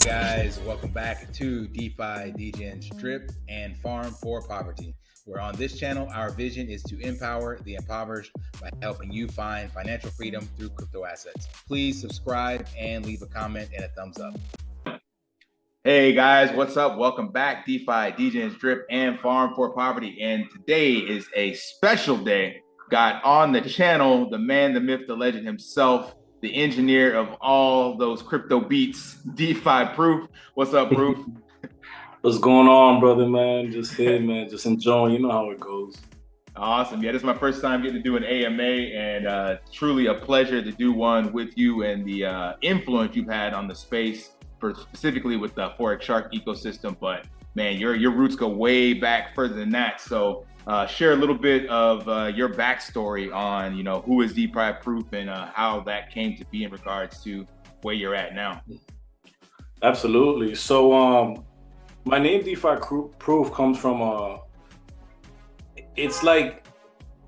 Guys, welcome back to DeFi, Degens, Drip, and Farm for Poverty, where on this channel, our vision is to empower the impoverished by helping you find financial freedom through crypto assets. Please subscribe and leave a comment and a thumbs up. Hey guys, what's up? Welcome back, DeFi, Degens, Drip, and Farm for Poverty. And today is a special day. Got on the channel the man, the myth, the legend himself, the engineer of all those crypto beats, DeFi Proof. What's up, Proof? What's going on, brother, man? Just here, man. Just enjoying. You know how it goes. Awesome. Yeah, this is my first time getting to do an AMA, and truly a pleasure to do one with you and the influence you've had on the space, specifically with the Forex Shark ecosystem. But man, your roots go way back further than that. So share a little bit of your backstory on, who is DeFi Proof and how that came to be in regards to where you're at now. Absolutely. So my name DeFi Proof comes from it's like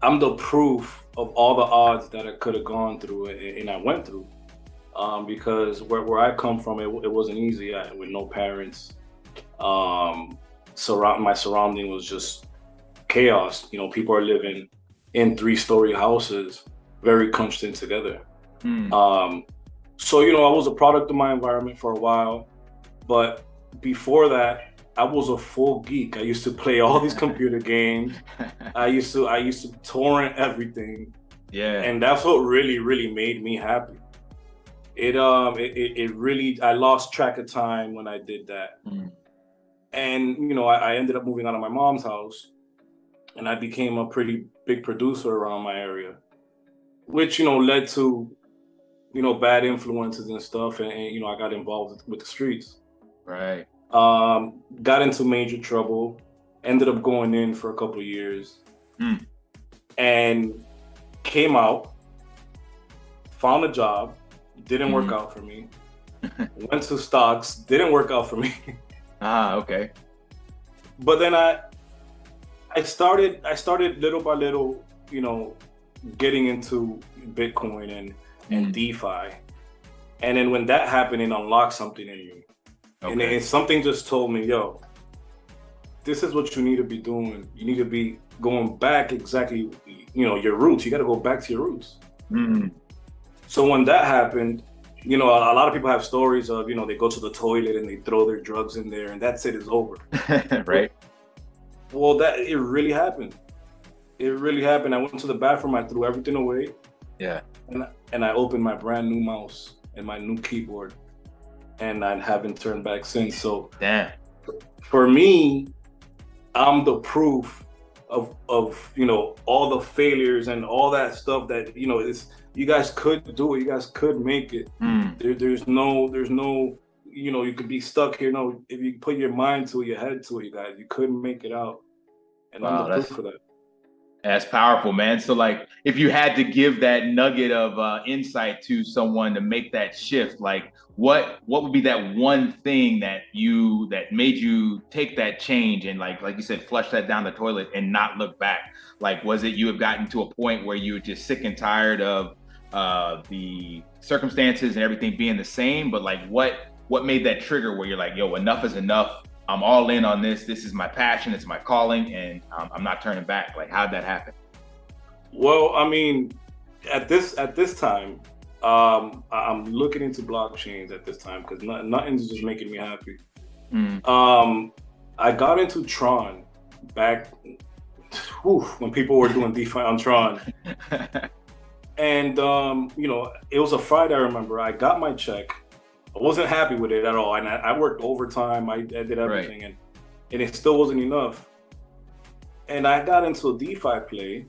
I'm the proof of all the odds that I could have gone through and I went through. Because where I come from, it wasn't easy. With no parents. My surrounding was just chaos. People are living in 3-story houses, very crunched in together. So I was a product of my environment for a while, but before that, I was a full geek. I used to play all these computer games. I used to torrent everything. Yeah, and that's what really made me happy. It really, I lost track of time when I did that. And I ended up moving out of my mom's house, and I became a pretty big producer around my area, which led to bad influences and stuff, and I got involved with the streets. Right. Got into major trouble, ended up going in for a couple of years, and came out, found a job, didn't work out for me. Went to stocks, didn't work out for me. Okay. But then I started little by little, getting into Bitcoin and DeFi. And then when that happened, it unlocked something in me. Okay. And then something just told me, yo, this is what you need to be doing. You need to be going back exactly, your roots. You got to go back to your roots. So when that happened, a lot of people have stories of, they go to the toilet and they throw their drugs in there and that's it, it's over. Right. Well, it really happened. It really happened. I went to the bathroom, I threw everything away. Yeah. And I opened my brand new mouse and my new keyboard, and I haven't turned back since. So damn. For me, I'm the proof of all the failures and all that stuff that you guys could do it. You guys could make it. There's no you could be stuck here. No, if you put your mind to it, your head to it, you couldn't make it out. And wow, I'm the proof for that. That's powerful, man. So like, if you had to give that nugget of insight to someone to make that shift, like what would be that one thing that made you take that change and like you said, flush that down the toilet and not look back? Like, was it you have gotten to a point where you were just sick and tired of the circumstances and everything being the same, but like what made that trigger where you're like, yo, enough is enough. I'm all in on this. This is my passion. It's my calling, and I'm not turning back. Like, how'd that happen? Well, I mean, at this time, I'm looking into blockchains at this time because nothing's just making me happy. I got into Tron back when people were doing DeFi on Tron. And, it was a Friday, I remember. I got my check. I wasn't happy with it at all. And I worked overtime. I did everything. Right. And it still wasn't enough. And I got into a DeFi play,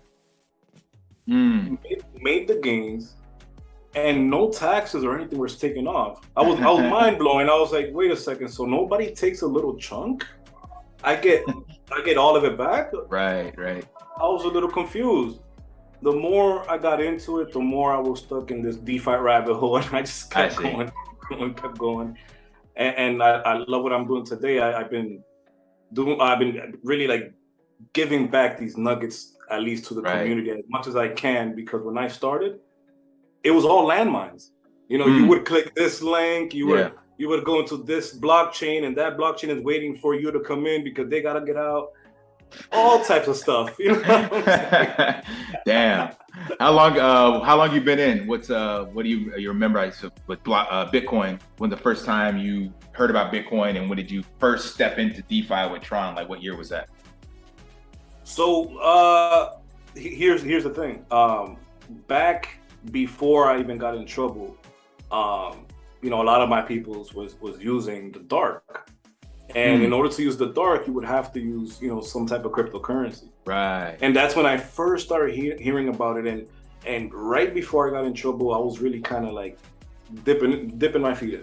made the gains, and no taxes or anything was taken off. I was mind blowing. I was like, wait a second. So nobody takes a little chunk? I get all of it back? Right. I was a little confused. The more I got into it, the more I was stuck in this DeFi rabbit hole, and I just kept going. And I love what I'm doing today. I've been really like giving back these nuggets at least to the Right. community as much as I can, because when I started, it was all landmines. You know, you would click this link, you would go into this blockchain, and that blockchain is waiting for you to come in because they gotta get out. All types of stuff. You know what I'm saying? Damn. How long you been in? What do you remember with Bitcoin? When the first time you heard about Bitcoin, and when did you first step into DeFi with Tron? Like, what year was that? So here's the thing. Back before I even got in trouble, you know, a lot of my peoples was using the dark. And in order to use the dark, you would have to use, you know, some type of cryptocurrency. Right. And that's when I first started hearing about it. And right before I got in trouble, I was really kind of like dipping my feet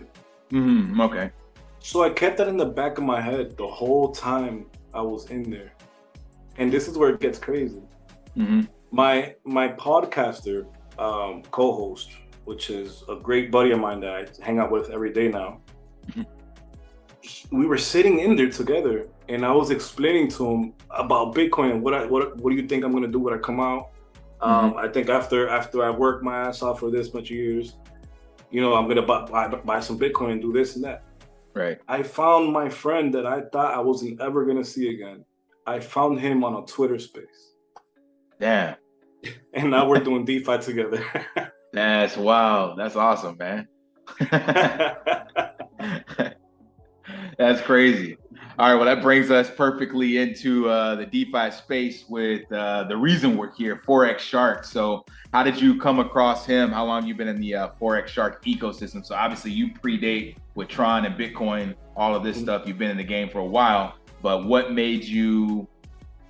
in. Okay. So I kept that in the back of my head the whole time I was in there. And this is where it gets crazy. My podcaster co-host, which is a great buddy of mine that I hang out with every day now. We were sitting in there together, and I was explaining to him about Bitcoin and what do you think I'm gonna do when I come out? I think after I work my ass off for this much years, you know, I'm gonna buy some Bitcoin and do this and that. Right. I found my friend that I thought I wasn't ever gonna see again. I found him on a Twitter space. Damn. And now we're doing DeFi together. That's wow. That's awesome, man. That's crazy. All right, well, that brings us perfectly into the DeFi space with the reason we're here, Forex Shark. So how did you come across him? How long have you been in the Forex Shark ecosystem? So obviously you predate with Tron and Bitcoin, all of this stuff. You've been in the game for a while, but what made you,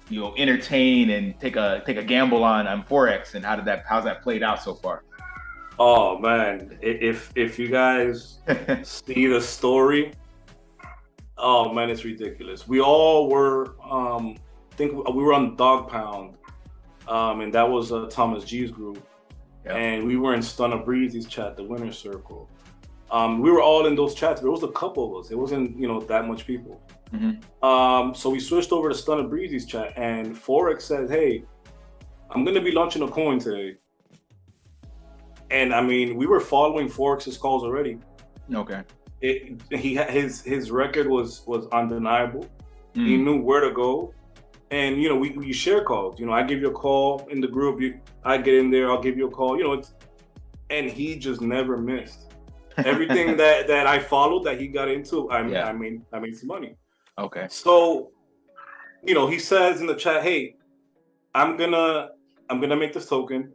you know, entertain and take a gamble on Forex, and how's that played out so far? Oh man, if you guys see the story, oh man, it's ridiculous. We all were, I think we were on Dog Pound, and that was Thomas G's group, and we were in Stunner Breezy's chat, the Winner's Circle. We were all in those chats, but it was a couple of us. It wasn't, you know, that much people. So we switched over to Stunner Breezy's chat, and Forex said, "Hey, I'm gonna be launching a coin today." And I mean, we were following Forex's calls already. Okay. His record was undeniable. He knew where to go, and you know, we share calls. You know, I give you a call in the group. I get in there. I'll give you a call. You know, and he just never missed. Everything that I followed, that he got into, I made some money. Okay. So, you know, he says in the chat, "Hey, I'm gonna make this token,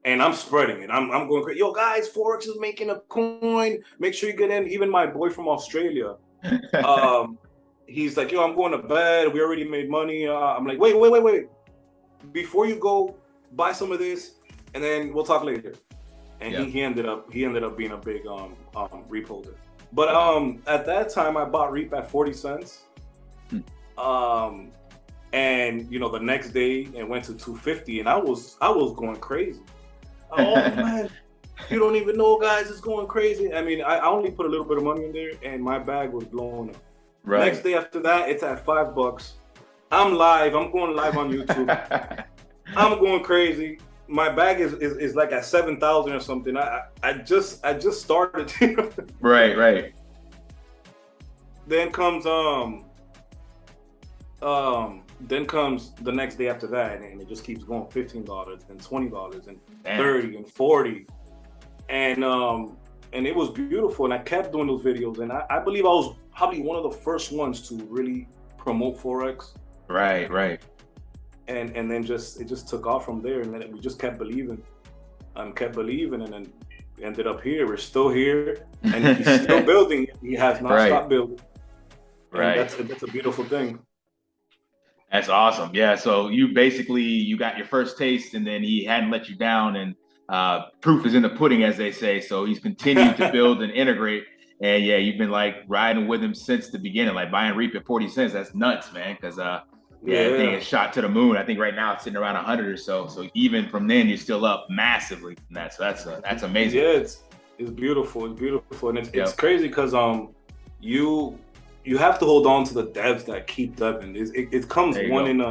and I'm spreading it. I'm going crazy. Yo, guys, Forex is making a coin. Make sure you get in." Even my boy from Australia, he's like, "Yo, I'm going to bed. We already made money." I'm like, wait. Before you go, buy some of this, and then we'll talk later. And he ended up being a big REAP holder. But at that time, I bought REAP at 40 cents. And you know, the next day it went to 250, and I was going crazy. Oh man, you don't even know, guys, it's going crazy. I mean, I only put a little bit of money in there, and my bag was blowing up. Right. Next day after that, it's at $5. I'm going live on YouTube. I'm going crazy. My bag is like at 7,000 or something. I just started. Right. Then comes the next day after that, and it just keeps going. $15 and $20 and $30 and $40, and it was beautiful. And I kept doing those videos, and I believe I was probably one of the first ones to really promote Forex. Right. And then it just took off from there, and then we just kept believing, and then ended up here. We're still here, and he's still building. He has not stopped building. Right. And that's a beautiful thing. That's awesome. Yeah. So you got your first taste, and then he hadn't let you down, and proof is in the pudding, as they say. So he's continued to build and integrate. And yeah, you've been like riding with him since the beginning, like buying REAP at 40 cents. That's nuts, man. Because the thing is shot to the moon. I think right now it's sitting around 100 or so. So even from then, you're still up massively from that. So that's amazing. Yeah, it's beautiful. It's beautiful, and it's crazy because you have to hold on to the devs that keep deving. It comes one in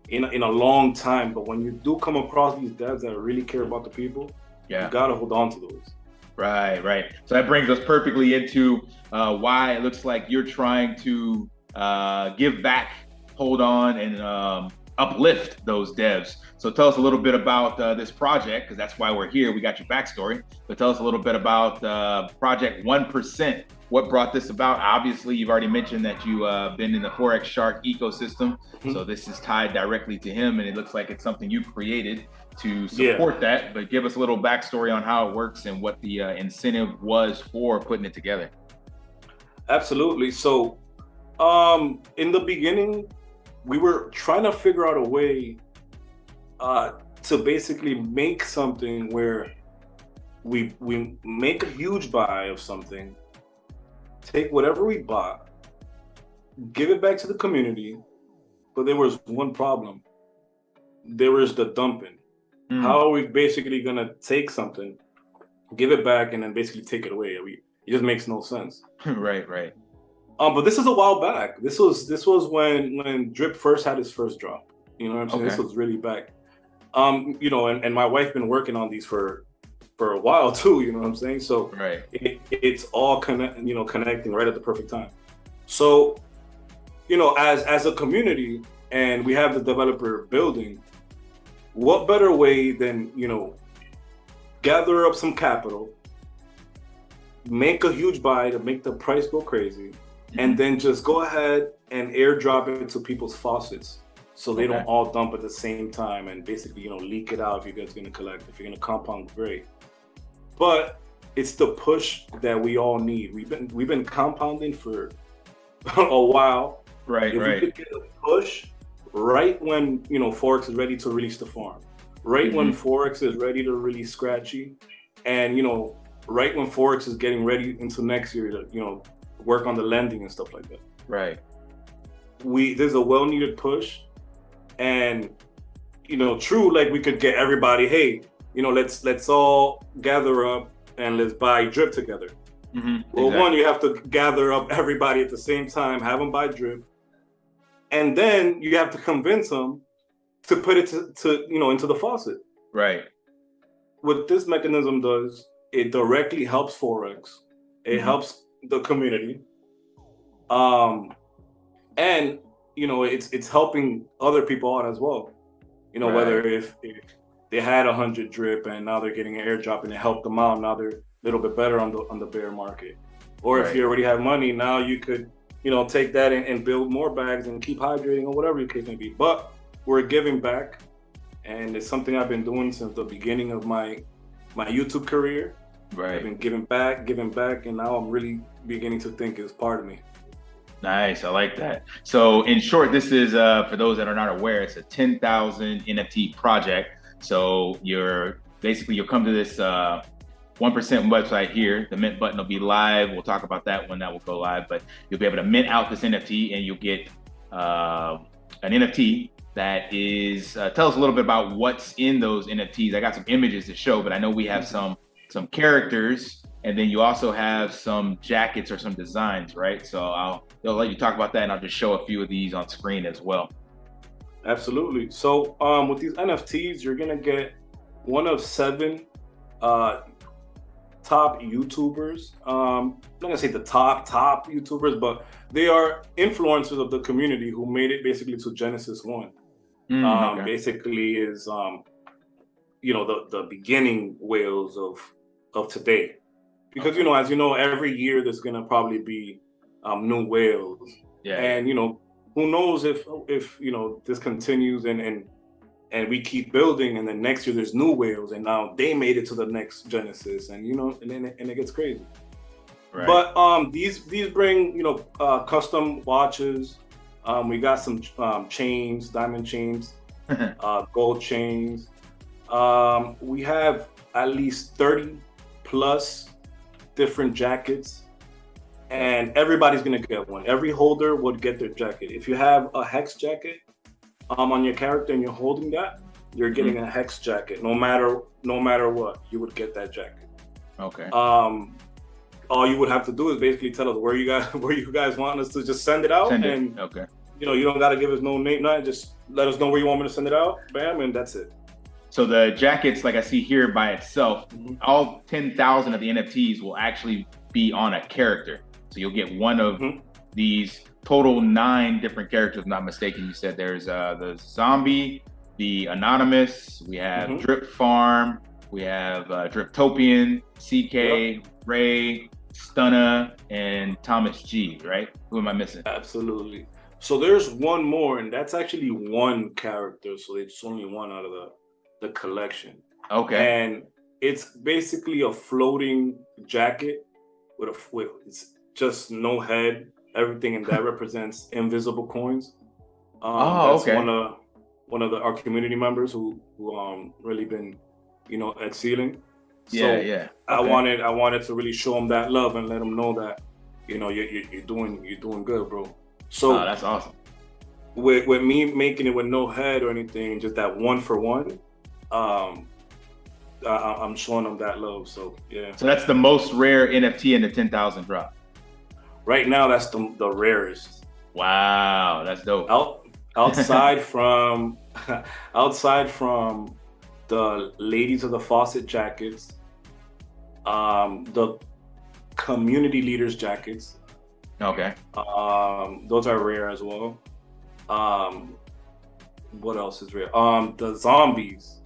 in a long time. But when you do come across these devs that really care about the people, you gotta hold on to those. Right, right. So that brings us perfectly into why it looks like you're trying to give back, hold on, and uplift those devs. So tell us a little bit about this project, because that's why we're here. We got your backstory, but tell us a little bit about Project 1%. What brought this about? Obviously, you've already mentioned that you've been in the Forex Shark ecosystem. So this is tied directly to him, and it looks like it's something you created to support that. But give us a little backstory on how it works and what the incentive was for putting it together. Absolutely. So in the beginning, we were trying to figure out a way to basically make something where we make a huge buy of something, take whatever we bought, give it back to the community. But there was one problem. There was the dumping. How are we basically gonna take something, give it back, and then basically take it away? It just makes no sense. Right, right. But this is a while back. This was when Drip first had his first drop. You know what I'm saying? This was really back. You know, and my wife been working on these for a while too. You know what I'm saying? So it's all connecting right at the perfect time. So, you know, as a community, and we have the developer building, what better way than, you know, gather up some capital, make a huge buy to make the price go crazy, and then just go ahead and airdrop it to people's faucets, so they don't all dump at the same time, and basically, you know, leak it out. If you guys gonna collect, if you're gonna compound, great. But it's the push that we all need. We've been compounding for a while. Right, if we could get a push right when, you know, Forex is ready to release the farm, right when Forex is ready to release Scratchy, and, you know, right when Forex is getting ready into next year to, you know, work on the lending and stuff like that. Right. There's a well-needed push, and, you know, true, like, we could get everybody, hey, you know, let's all gather up and let's buy Drip together. Well, one, you have to gather up everybody at the same time, have them buy Drip, and then you have to convince them to put it to you know, into the faucet. Right. What this mechanism does, it directly helps Forex. It helps the community, and, you know, it's helping other people out as well. You know, whether if they had 100 Drip and now they're getting an airdrop and it helped them out, now they're a little bit better on the bear market. Or if you already have money, now you could, you know, take that and build more bags and keep hydrating, or whatever the case may be. But we're giving back, and it's something I've been doing since the beginning of my YouTube career. I've been giving back, and now I'm really beginning to think it's part of me. Nice, I like that. So in short, this is, for those that are not aware, it's a 10,000 NFT project. So you'll come to this 1% website here. The mint button will be live. We'll talk about that when that will go live, but you'll be able to mint out this NFT, and you'll get an NFT that is, tell us a little bit about what's in those NFTs. I got some images to show, but I know we have some characters, and then you also have some jackets or some designs, right? So I'll let you talk about that, and I'll just show a few of these on screen as well. Absolutely. So with these NFTs, you're gonna get one of 7 top YouTubers. I'm not gonna say the top YouTubers, but they are influencers of the community who made it basically to Genesis 1. Basically is you know, the beginning whales of today, because you know, as you know, every year there's gonna probably be new whales, and you know, who knows if you know, this continues and we keep building, and then next year there's new whales, and now they made it to the next Genesis, and you know, and it gets crazy. But these bring, you know, custom watches. We got some chains, diamond chains, gold chains. We have at least 30 plus different jackets, and everybody's gonna get one. Every holder would get their jacket. If you have a hex jacket on your character and you're holding that, you're getting a hex jacket. No matter what, you would get that jacket. Okay. All you would have to do is basically tell us where you guys want us to just send it out, you don't got to give us no name, nothing. Just let us know where you want me to send it out. Bam, and that's it. So the jackets, like I see here by itself, all 10,000 of the NFTs will actually be on a character. So you'll get one of these total 9 different characters, if I'm not mistaken. You said there's the zombie, the anonymous, we have Drip Farm, we have Driptopian, CK, Ray, Stunna, and Thomas G, right? Who am I missing? Absolutely. So there's one more, and that's actually one character. So it's only one out of the collection. Okay. And it's basically a floating jacket with it's just no head, everything, and that represents invisible coins. That's okay. One of our community members who really been, excelling. So yeah. Okay. I wanted to really show him that love and let him know that, you're doing good, bro. So that's awesome. With me making it with no head or anything, just that 1 for 1, I'm showing them that love. So yeah. So that's the most rare NFT in the 10,000 drop. Right now, that's the rarest. Wow, that's dope. Outside from the ladies of the Faucet jackets, the community leaders jackets. Okay. Those are rare as well. What else is rare? The zombies.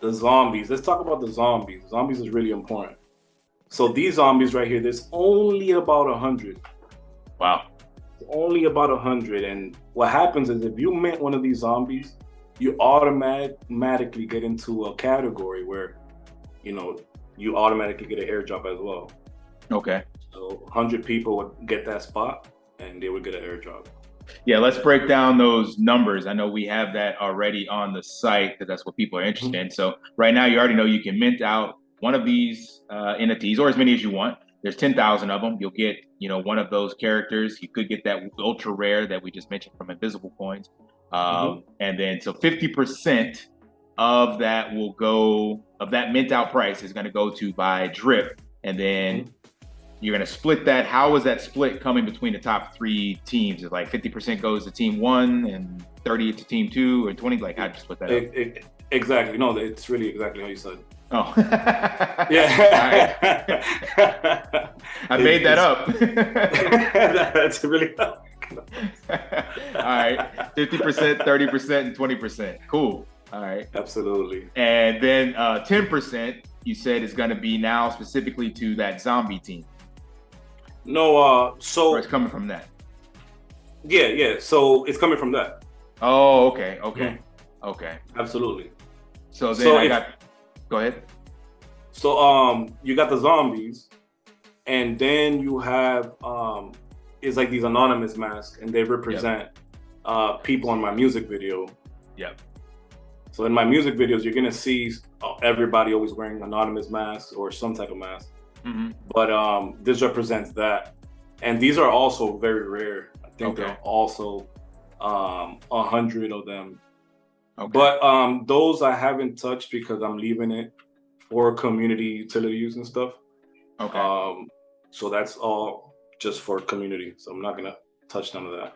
The zombies. Let's talk about the zombies. Zombies is really important. So these zombies right here, there's only about 100. Wow. Only about 100. And what happens is if you mint one of these zombies, you automatically get into a category where, you automatically get an airdrop as well. Okay. So 100 people would get that spot and they would get an airdrop. Yeah, let's break down those numbers. I know we have that already on the site because that's what people are interested in. So right now, you already know you can mint out one of these NFTs or as many as you want. There's 10,000 of them. You'll get, one of those characters. You could get that ultra rare that we just mentioned from Invisible Coins. And then so 50% of that that mint out price is going to go to buy Drip. And then you're going to split that. How is that split coming between the top 3 teams? Is like 50% goes to team 1 and 30 to team 2 or 20? Like how'd you split that up? Exactly. No, it's really exactly how you said. Oh. Yeah. I made that up. That's really All right. 50%, 30%, and 20%. Cool. All right. Absolutely. And then 10% you said is going to be now specifically to that zombie team. No, so or it's coming from that. Yeah. So it's coming from that. Oh, okay. Okay. Absolutely. So then go ahead. So you got the zombies, and then you have it's like these anonymous masks, and they represent people in my music video. Yep. So in my music videos, you're gonna see everybody always wearing anonymous masks or some type of mask. But this represents that, and these are also very rare. I think there are also 100 of them. Okay. But those I haven't touched because I'm leaving it for community utility use and stuff. Okay. So that's all just for community. So I'm not gonna touch none of that.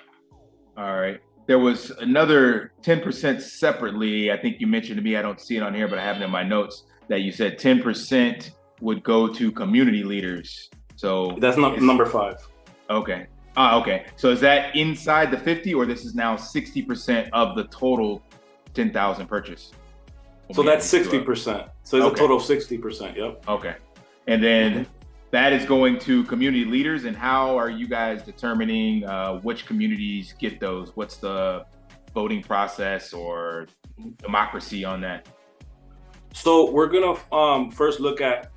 All right. There was another 10% separately. I think you mentioned to me, I don't see it on here, but I have it in my notes that you said 10% would go to community leaders. So that's not number 5. Okay. Okay. So is that inside the 50 or this is now 60% of the total 10,000 purchase? So that's 60%. So it's a total of 60%. Yep. Okay. And then that is going to community leaders. And how are you guys determining which communities get those? What's the voting process or democracy on that? So we're gonna first look at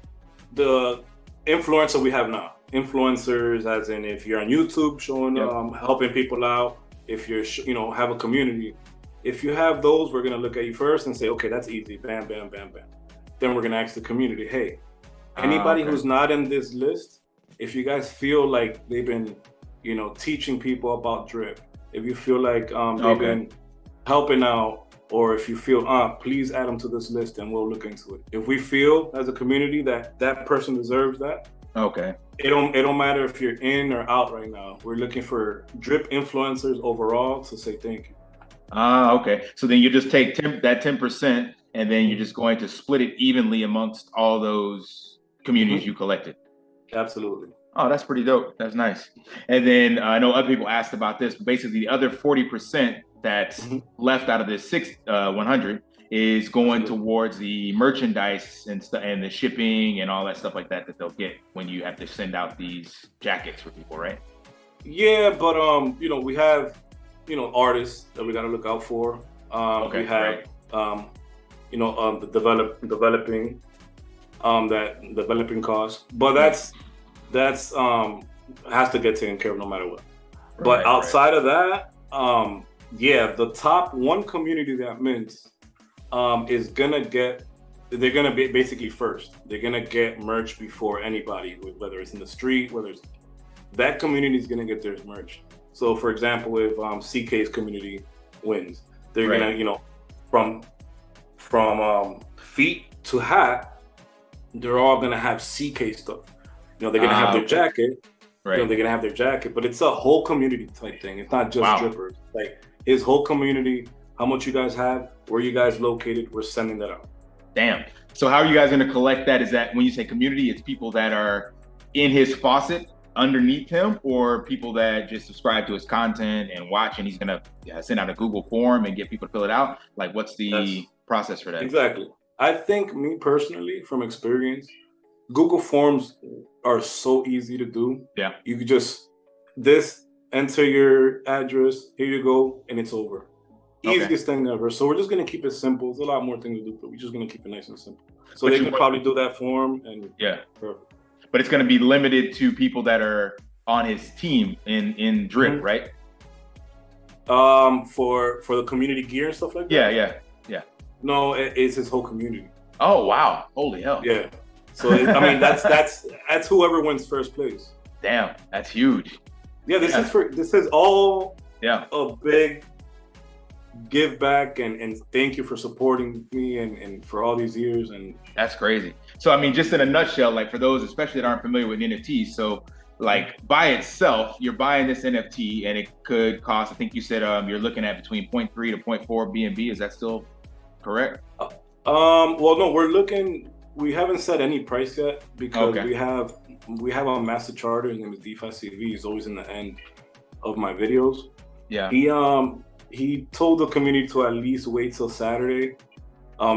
the influencer we have now. Influencers, as in if you're on YouTube showing, helping people out. If you're, have a community. If you have those, we're gonna look at you first and say, okay, that's easy. Bam, bam, bam, bam. Then we're gonna ask the community, hey, anybody who's not in this list, if you guys feel like they've been, teaching people about Drip, if you feel like they've been helping out, or if you feel, please add them to this list and we'll look into it. If we feel as a community that that person deserves that, Okay. It don't matter if you're in or out right now. We're looking for drip influencers overall to say thank you. Ah, okay. So then you just take that 10%, and then you're just going to split it evenly amongst all those communities you collected. Absolutely. Oh, that's pretty dope. That's nice. And then I know other people asked about this, but basically the other 40% that's left out of this 100 is going towards the merchandise and the shipping and all that stuff like that they'll get when you have to send out these jackets for people, right? Yeah, but we have artists that we got to look out for. We have the developing that developing cost, but that's has to get taken care of no matter what. But outside of that, the top one community that mints is they're gonna be basically first. They're gonna get merch before anybody, whether it's in the street, that community is gonna get their merch. So for example, if CK's community wins, they're gonna, from feet to hat, they're all gonna have CK stuff. They're gonna have their jacket. They're gonna have their jacket, but it's a whole community type thing. It's not just drippers. Like his whole community, how much you guys have, where you guys located, we're sending that out. Damn. So how are you guys gonna collect that? Is that when you say community, it's people that are in his faucet underneath him, or people that just subscribe to his content and watch, and he's gonna send out a Google form and get people to fill it out? Like, what's the process for that? Exactly. I think, me personally, from experience, Google Forms are so easy to do. Yeah. You could just enter your address, here you go, and it's over. Easiest thing ever. So we're just gonna keep it simple. There's a lot more things to do, but we're just gonna keep it nice and simple. So they can probably do that form and perfect. But it's gonna be limited to people that are on his team in drip, right? For the community gear and stuff like that. Yeah. No, it's his whole community. Oh wow! Holy hell! Yeah. So I mean, that's whoever wins first place. Damn, that's huge. Yeah, this is all a big give back and thank you for supporting me and for all these years. And that's crazy. So I mean, just in a nutshell, like for those especially that aren't familiar with NFTs, so like by itself, you're buying this NFT and it could cost, I think you said you're looking at between 0.3 to 0.4 BNB. Is that still correct? Well, no, we haven't set any price yet because we have a master charter. His name is DeFi CV. He's always in the end of my videos. Yeah. He told the community to at least wait till Saturday,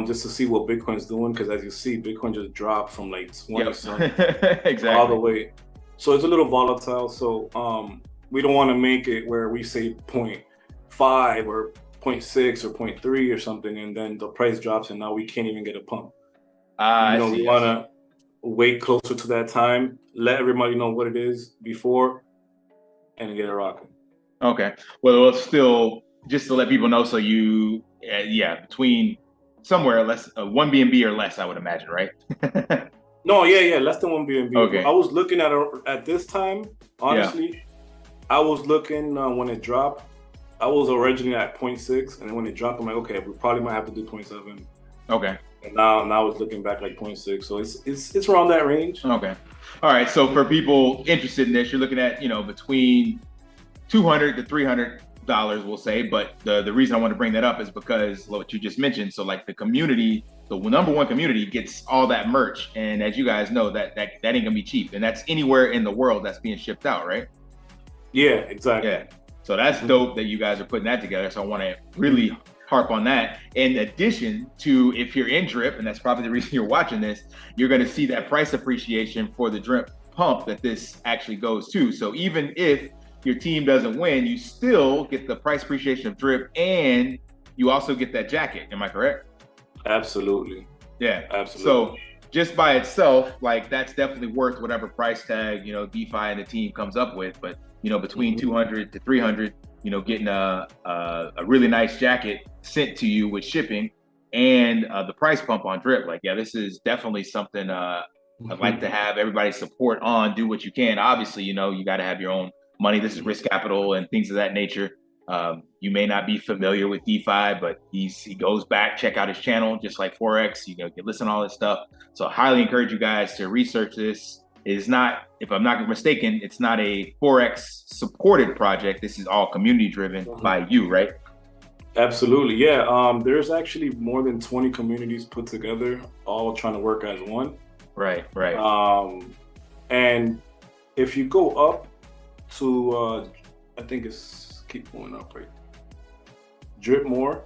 just to see what Bitcoin's doing, because as you see, Bitcoin just dropped from like 20 something exactly all the way. So it's a little volatile. So we don't want to make it where we say 0.5 or 0.6 or 0.3 or something, and then the price drops and now we can't even get a pump. We want to wait closer to that time, let everybody know what it is before, and get it rocking. Okay. Well, still, just to let people know, so you, between somewhere less, 1 BNB or less, I would imagine, right? No, less than 1 BNB. Okay. I was looking at this time, honestly, I was looking when it dropped. I was originally at 0.6, and then when it dropped, I'm like, okay, we probably might have to do 0.7. Okay. And now it's looking back like 0.6, so it's around that range. Okay. All right. So for people interested in this, you're looking at between $200 to $300, we'll say. But the reason I want to bring that up is because what you just mentioned. So like the community, the number one community gets all that merch, and as you guys know, that ain't gonna be cheap, and that's anywhere in the world that's being shipped out, right? Yeah, exactly. Yeah. So that's dope that you guys are putting that together. So I want to really harp on that. In addition to, if you're in drip, and that's probably the reason you're watching this, you're going to see that price appreciation for the drip pump that this actually goes to. So even if your team doesn't win, you still get the price appreciation of drip, and you also get that jacket. Am I correct? Absolutely. Yeah. Absolutely. So just by itself, like that's definitely worth whatever price tag, DeFi and the team comes up with. But between 200 to 300, getting a really nice jacket sent to you with shipping and the price pump on drip. Like, this is definitely something I'd like to have everybody support on. Do what you can. Obviously, you got to have your own money. This is risk capital and things of that nature. You may not be familiar with DeFi, but he goes back, check out his channel, just like Forex. You can listen to all this stuff. So I highly encourage you guys to research this. is not, if I'm not mistaken, it's not a Forex supported project. This is all community driven by you, right? Absolutely, yeah. There's actually more than 20 communities put together, all trying to work as one. Right. And if you go up to, I think it's keep going up, right? Drip more.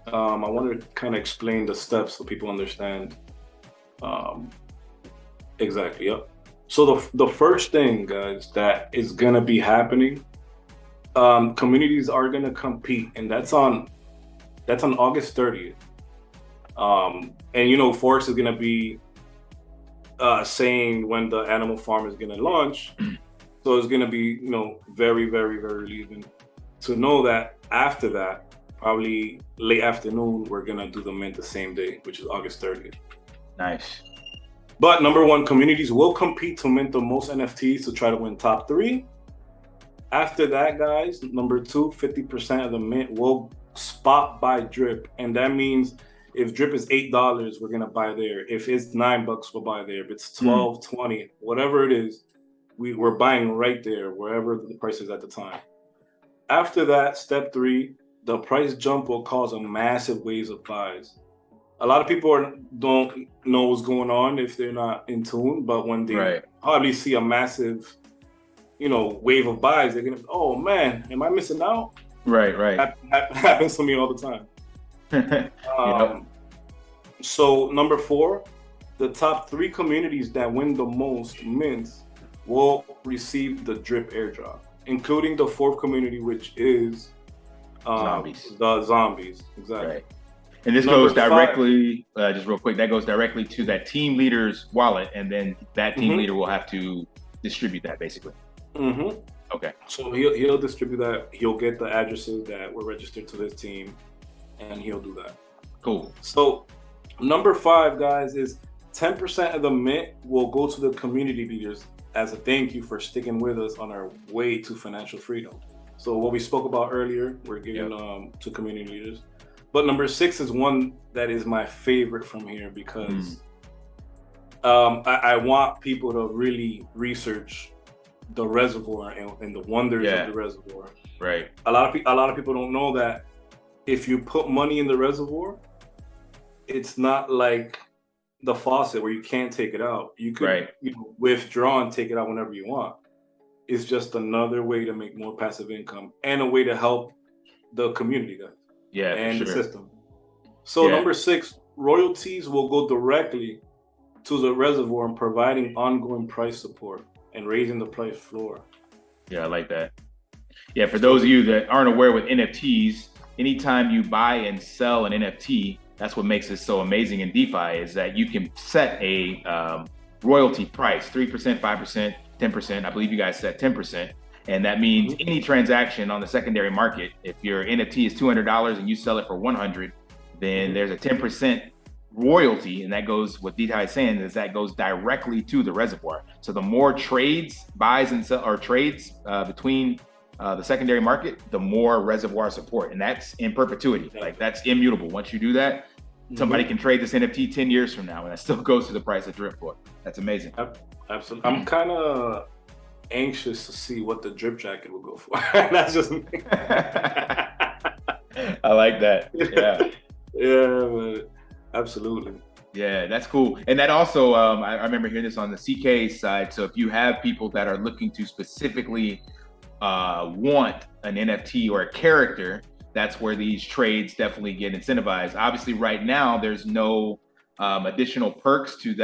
I want to kind of explain the steps so people understand. Exactly. Yep. So the first thing, guys, that is gonna be happening, communities are gonna compete, and that's on August 30th. And Forex is gonna be saying when the animal farm is gonna launch. So it's gonna be very, very, very leaving to know that after that, probably late afternoon, we're gonna do the mint the same day, which is August 30th. Nice. But number one, communities will compete to mint the most NFTs to try to win top 3. After that, guys, number 2, 50% of the mint will spot buy drip. And that means if drip is $8, we're gonna buy there. If it's $9, we'll buy there. If it's 12, 20, whatever it is, we're buying right there, wherever the price is at the time. After that, step 3, the price jump will cause a massive wave of buys. A lot of people don't know what's going on if they're not in tune, but when they probably see a massive, wave of buys, they're gonna, oh man, am I missing out? Right. Happens to me all the time. So number 4, the top 3 communities that win the most mints will receive the drip airdrop, including the 4th community, which is zombies. The zombies, exactly. Right. And this goes directly, just real quick, that goes directly to that team leader's wallet, and then that team leader will have to distribute that, basically. Okay. So he'll distribute that. He'll get the addresses that were registered to his team, and he'll do that. Cool. So number 5, guys, is 10% of the mint will go to the community leaders as a thank you for sticking with us on our way to financial freedom. So what we spoke about earlier, we're giving to community leaders. But number 6 is one that is my favorite from here because I want people to really research the reservoir and the wonders of the reservoir. Right. A lot of people don't know that if you put money in the reservoir, it's not like the faucet where you can't take it out. You could withdraw and take it out whenever you want. It's just another way to make more passive income and a way to help the community guys. And the system. So number 6, royalties will go directly to the reservoir and providing ongoing price support and raising the price floor. Yeah, I like that. Yeah, for those of you that aren't aware with NFTs, anytime you buy and sell an NFT, that's what makes it so amazing in DeFi is that you can set a royalty price, 3%, 5%, 10%. I believe you guys set 10%. And that means any transaction on the secondary market, if your NFT is $200 and you sell it for $100, then there's a 10% royalty. And that goes, what DeFi is saying is that goes directly to the reservoir. So the more trades, buys and sell, or trades between the secondary market, the more reservoir support. And that's in perpetuity. Like that's immutable. Once you do that, somebody can trade this NFT 10 years from now and that still goes to the price of drip for. That's amazing. Absolutely. I'm kind of anxious to see what the drip jacket will go for. That's just me. I like that. But absolutely. Yeah, that's cool. And that also, I remember hearing this on the CK side. So if you have people that are looking to specifically want an NFT or a character, that's where these trades definitely get incentivized. Obviously, right now, there's no additional perks to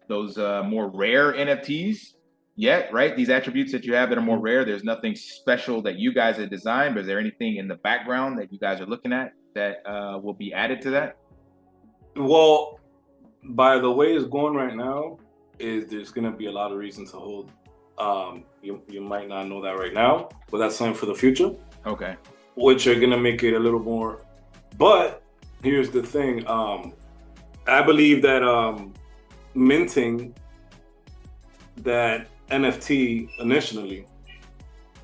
those more rare NFTs yet, right? These attributes that you have that are more rare, there's nothing special that you guys have designed, but is there anything in the background that you guys are looking at that will be added to that? Well, by the way it's going right now, there's going to be a lot of reasons to hold. You might not know that right now, but that's something for the future. Okay. Which are going to make it a little more. But here's the thing. I believe that minting that NFT initially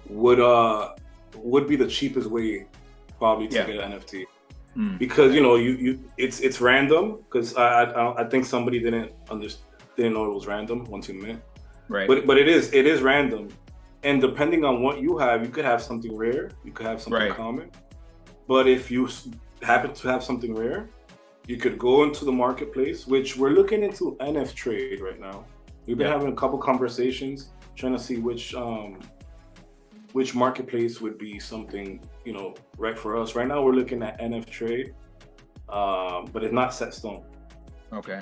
would be the cheapest way probably to get an NFT. Because it's random because I think somebody didn't understand. didn't know it was random once you mint. Right. But it is random, and depending on what you have, you could have something rare, you could have something common. But if you happen to have something rare, you could go into the marketplace, which we're looking into NFT trade right now. We've been having a couple conversations trying to see which marketplace would be something, you know, right for us. Right now we're looking at NFT trade, but it's not set stone. Okay.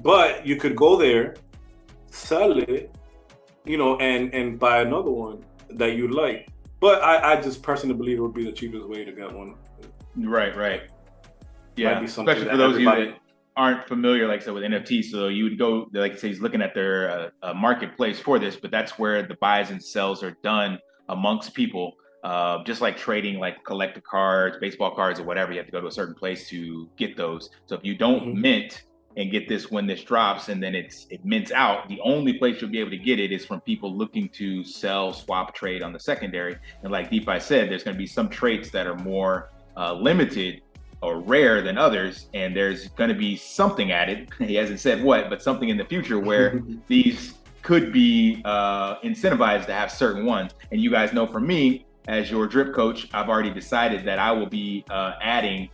But you could go there, sell it, you know, and buy another one that you like. But I just personally believe it would be the cheapest way to get one. Right. Yeah, especially for those of you that aren't familiar, like I said, with NFTs. So you would go, like I say, he's looking at their marketplace for this, but that's where the buys and sells are done amongst people. Just like trading, like collector cards, baseball cards, or whatever, you have to go to a certain place to get those. So if you don't mint and get this when this drops, and then it mints out, the only place you'll be able to get it is from people looking to sell, swap, trade on the secondary. And like DeFi said, there's going to be some traits that are more limited or rare than others, and there's going to be something added. He hasn't said what, but something in the future where these could be incentivized to have certain ones. And you guys know, from me as your drip coach, I've already decided that I will be adding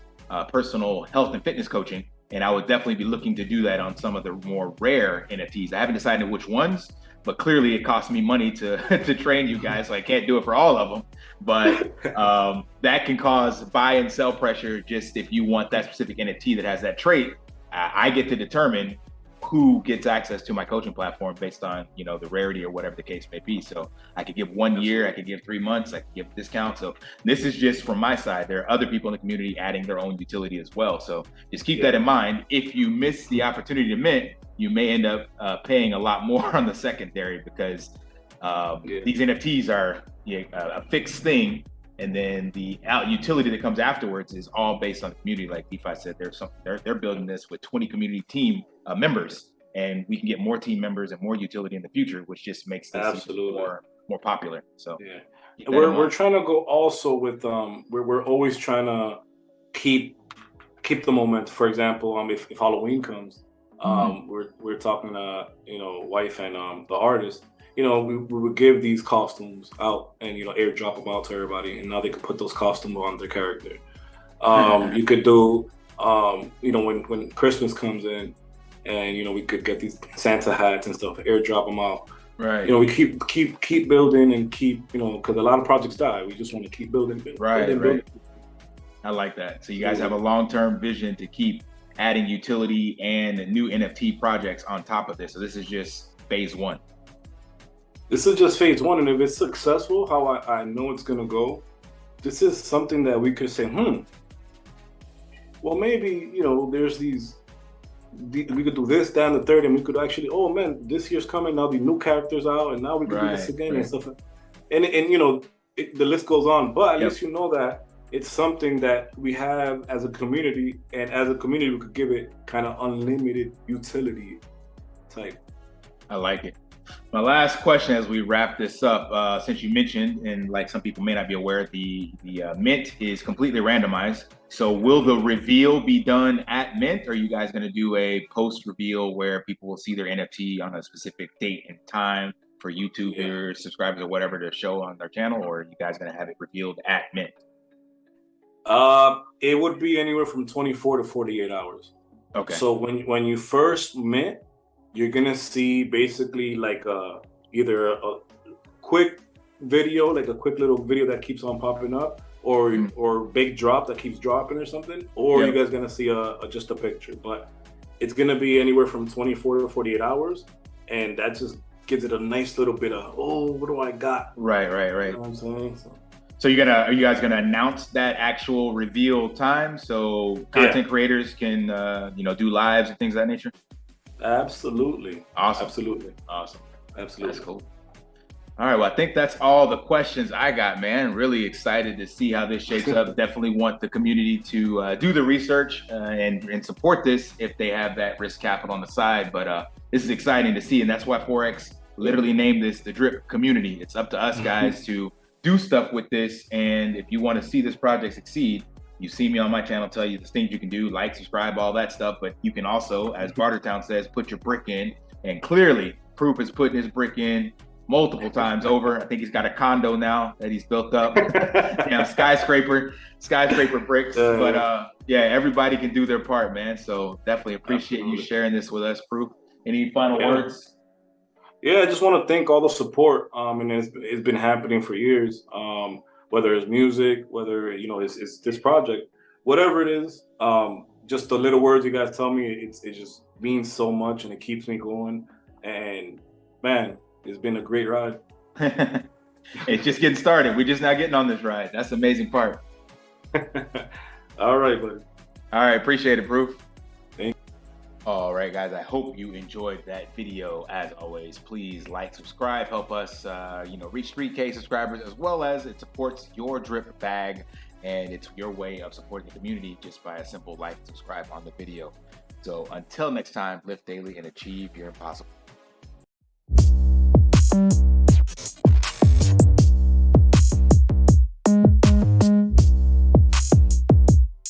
personal health and fitness coaching, and I would definitely be looking to do that on some of the more rare NFTs. I haven't decided which ones, but clearly it costs me money to train you guys, so I can't do it for all of them. But that can cause buy and sell pressure. Just if you want that specific NFT that has that trait, I get to determine who gets access to my coaching platform based on, you know, the rarity or whatever the case may be. So I could give 1 year, I could give 3 months, I could give a discount. So this is just from my side. There are other people in the community adding their own utility as well. So just keep that in mind. If you miss the opportunity to mint, you may end up paying a lot more on the secondary, because these NFTs are a fixed thing, and then the utility that comes afterwards is all based on the community. Like DeFi said, they're building this with 20 community team members, and we can get more team members and more utility in the future, which just makes this more popular. So we're trying to go also with we're always trying to keep the moment. For example, if Halloween comes, we're talking to, you know, wife and the artist. You know, we would give these costumes out and, you know, airdrop them out to everybody, and now they could put those costumes on their character. You could do, you know, when Christmas comes in, and, you know, we could get these Santa hats and stuff, airdrop them out. Right. You know, we keep building and keep, you know, because a lot of projects die. We just want to keep building. Right. I like that. So you guys have a long-term vision to keep adding utility and new NFT projects on top of this. So this is just phase one. This is just phase one, and if it's successful, how I know it's gonna go, this is something that we could say, well, maybe, you know, there's we could do this, down the third, and we could actually, oh man, this year's coming, now the new characters out, and now we could do this again and stuff. And you know, the list goes on, but at least you know that it's something that we have as a community, and as a community, we could give it kind of unlimited utility type. I like it. My last question as we wrap this up, since you mentioned, and like some people may not be aware, the mint is completely randomized. So will the reveal be done at mint, or are you guys going to do a post reveal where people will see their NFT on a specific date and time for YouTubers, subscribers, or whatever to show on their channel, or are you guys going to have it revealed at mint? It would be anywhere from 24 to 48 hours. Okay. So when you first mint, you're gonna see basically like either a quick video, like a quick little video that keeps on popping up, or big drop that keeps dropping or something, or you guys gonna see just a picture. But it's gonna be anywhere from 24 to 48 hours, and that just gives it a nice little bit of, oh, what do I got? Right. You know what I'm saying? So are you guys gonna announce that actual reveal time so content creators can do lives and things of that nature? Absolutely. Awesome. Absolutely. Awesome. Absolutely. That's cool. All right. Well, I think that's all the questions I got, man. Really excited to see how this shapes up. Definitely want the community to do the research and support this if they have that risk capital on the side. But this is exciting to see. And that's why Forex literally named this the Drip Community. It's up to us guys to do stuff with this. And if you want to see this project succeed, You see me on my channel, tell you the things you can do, like, subscribe, all that stuff. But you can also, as Bartertown says, put your brick in. And clearly, Proof is putting his brick in multiple times over. I think he's got a condo now that he's built up. Skyscraper bricks. But yeah, everybody can do their part, man. So definitely appreciate you sharing this with us, Proof. Any final words? Yeah, I just want to thank all the support. And it's been happening for years. Whether it's music, whether it's this project, whatever it is. Just the little words you guys tell me, it just means so much, and it keeps me going. And man, it's been a great ride. It's just getting started. We're just now getting on this ride. That's the amazing part. All right, buddy. All right, appreciate it, Proof. Thank you. All right, guys, I hope you enjoyed that video. As always, please like, subscribe, help us reach 3K subscribers, as well as it supports your drip bag, and it's your way of supporting the community just by a simple like, subscribe on the video. So until next time, lift daily and achieve your impossible.